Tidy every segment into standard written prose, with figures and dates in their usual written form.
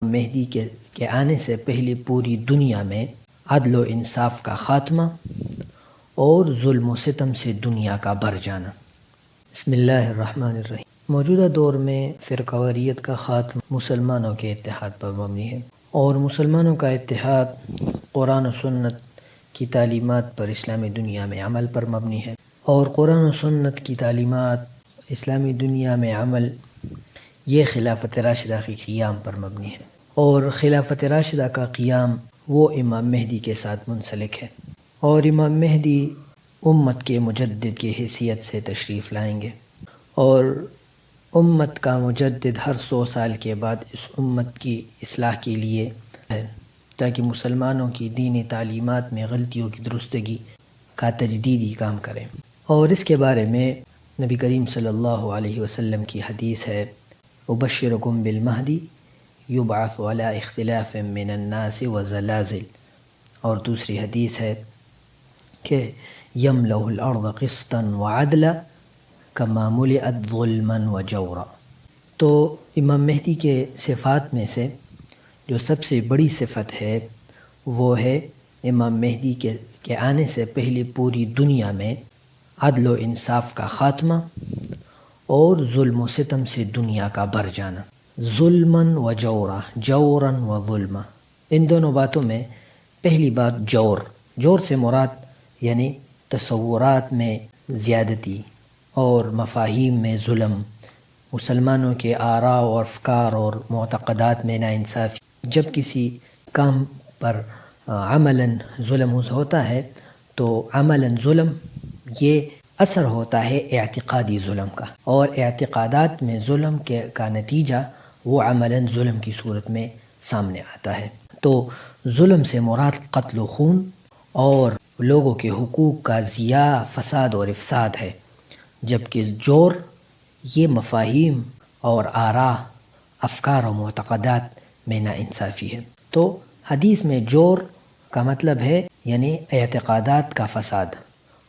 مہدی کے آنے سے پہلے پوری دنیا میں عدل و انصاف کا خاتمہ اور ظلم و ستم سے دنیا کا بھر جانا۔ بسم اللہ الرحمن الرحیم۔ موجودہ دور میں فرقہ واریت کا خاتمہ مسلمانوں کے اتحاد پر مبنی ہے، اور مسلمانوں کا اتحاد قرآن و سنت کی تعلیمات پر اسلامی دنیا میں عمل پر مبنی ہے، اور قرآن و سنت کی تعلیمات اسلامی دنیا میں عمل یہ خلافت راشدہ کے قیام پر مبنی ہے، اور خلافت راشدہ کا قیام وہ امام مہدی کے ساتھ منسلک ہے، اور امام مہدی امت کے مجدد کی حیثیت سے تشریف لائیں گے، اور امت کا مجدد ہر 100 سال کے بعد اس امت کی اصلاح کے لیے ہے، تاکہ مسلمانوں کی دینی تعلیمات میں غلطیوں کی درستگی کا تجدیدی کام کریں۔ اور اس کے بارے میں نبی کریم صلی اللہ علیہ وسلم کی حدیث ہے، ابشرکم بالمہدی یبعث علی اختلاف من الناس وزلازل، اور دوسری حدیث ہے کہ یملأ الارض قسطا وعدلا کما ملئت ظلما وجورا۔ تو امام مہدی کے صفات میں سے جو سب سے بڑی صفت ہے وہ ہے امام مہدی کے آنے سے پہلے پوری دنیا میں عدل و انصاف کا خاتمہ اور ظلم و ستم سے دنیا کا بھر جانا۔ ظلماً و جورا، جوراً و ظلما، ان دونوں باتوں میں پہلی بات جور سے مراد یعنی تصورات میں زیادتی اور مفاہیم میں ظلم، مسلمانوں کے آراء اور افکار اور معتقدات میں ناانصافی۔ جب کسی کام پر عملاً ظلم ہوتا ہے تو عملاً ظلم یہ اثر ہوتا ہے اعتقادی ظلم کا، اور اعتقادات میں ظلم کا نتیجہ وہ عملاً ظلم کی صورت میں سامنے آتا ہے۔ تو ظلم سے مراد قتل و خون اور لوگوں کے حقوق کا ضیاع، فساد اور افساد ہے، جبکہ جور یہ مفاہیم اور آراء، افکار و معتقدات میں ناانصافی ہے۔ تو حدیث میں جور کا مطلب ہے یعنی اعتقادات کا فساد،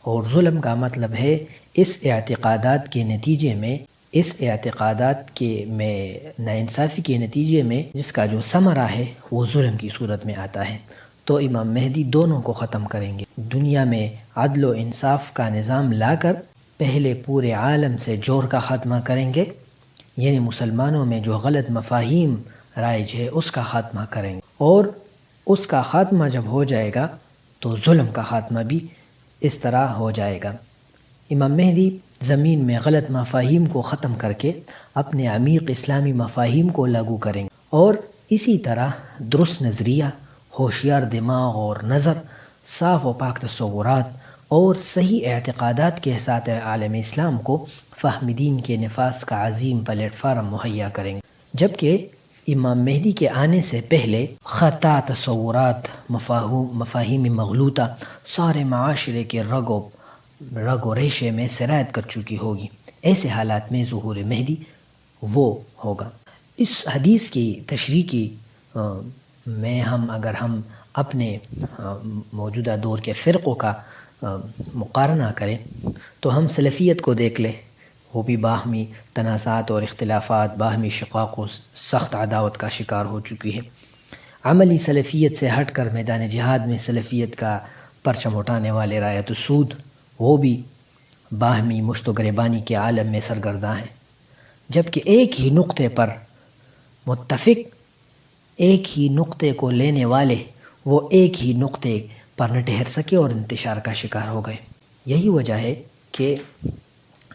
اور ظلم کا مطلب ہے اس اعتقادات کے نتیجے میں، اس اعتقادات کے میں ناانصافی کے نتیجے میں جس کا جو ثمرہ ہے وہ ظلم کی صورت میں آتا ہے۔ تو امام مہدی دونوں کو ختم کریں گے، دنیا میں عدل و انصاف کا نظام لا کر پہلے پورے عالم سے جور کا خاتمہ کریں گے، یعنی مسلمانوں میں جو غلط مفاہیم رائج ہے اس کا خاتمہ کریں گے، اور اس کا خاتمہ جب ہو جائے گا تو ظلم کا خاتمہ بھی اس طرح ہو جائے گا۔ امام مہدی زمین میں غلط مفاہیم کو ختم کر کے اپنے عمیق اسلامی مفاہیم کو لاگو کریں گے، اور اسی طرح درست نظریہ، ہوشیار دماغ اور نظر، صاف و پاک تصورات اور صحیح اعتقادات کے ساتھ عالم اسلام کو فہم دین کے نفاذ کا عظیم پلیٹ فارم مہیا کریں گے، جبکہ امام مہدی کے آنے سے پہلے خطا تصورات، مفاہیم مغلوطہ سارے معاشرے کے رگ و ریشے میں سرایت کر چکی ہوگی۔ ایسے حالات میں ظہور مہدی وہ ہوگا۔ اس حدیث کی تشریح کی میں اگر ہم اپنے موجودہ دور کے فرقوں کا مقارنہ کریں تو ہم سلفیت کو دیکھ لیں، وہ بھی باہمی تنازعات اور اختلافات، باہمی شقاق و سخت عداوت کا شکار ہو چکی ہے۔ عملی سلفیت سے ہٹ کر میدان جہاد میں سلفیت کا پرچم اٹھانے والے رایت السود وہ بھی باہمی مشت و گریبانی کے عالم میں سرگرداں ہیں، جبکہ ایک ہی نقطے پر متفق، ایک ہی نقطے کو لینے والے وہ ایک ہی نقطے پر نہ ٹھہر سکے اور انتشار کا شکار ہو گئے۔ یہی وجہ ہے کہ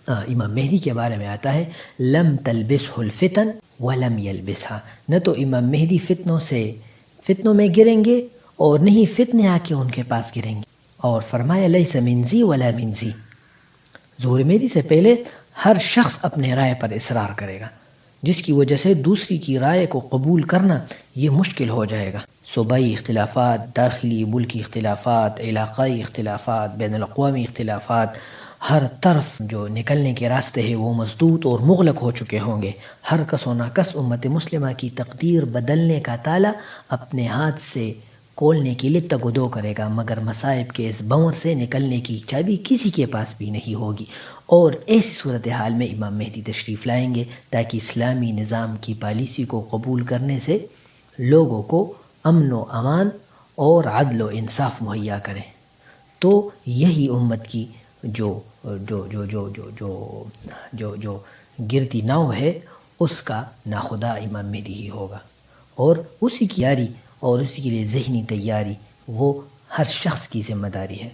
امام مہدی کے بارے میں آتا ہے لم تلبسہ الفتن ولم یلبسہا، نہ تو امام مہدی فتنوں میں گریں گے اور نہیں فتنے آ کے ان کے پاس گریں گے، اور فرمایا لیس منزی ولا منزی، ظہور مہدی سے پہلے ہر شخص اپنے رائے پر اصرار کرے گا، جس کی وجہ سے دوسری کی رائے کو قبول کرنا یہ مشکل ہو جائے گا۔ صوبائی اختلافات، داخلی ملکی اختلافات، علاقائی اختلافات، بین الاقوامی اختلافات، ہر طرف جو نکلنے کے راستے ہیں وہ مسدود اور مغلق ہو چکے ہوں گے۔ ہر کس و ناکس امت مسلمہ کی تقدیر بدلنے کا تالا اپنے ہاتھ سے کھولنے کے لیے تگ و دو کرے گا، مگر مصائب کے اس بنور سے نکلنے کی چابی کسی کے پاس بھی نہیں ہوگی، اور ایسی صورتحال میں امام مہدی تشریف لائیں گے تاکہ اسلامی نظام کی پالیسی کو قبول کرنے سے لوگوں کو امن و امان اور عدل و انصاف مہیا کریں۔ تو یہی امت کی جو جو جو جو جو جو جو جو گرتی ناؤ ہے اس کا ناخدا امام مہدی ہی ہوگا، اور اسی کی یاری اور اسی کے لیے ذہنی تیاری وہ ہر شخص کی ذمہ داری ہے۔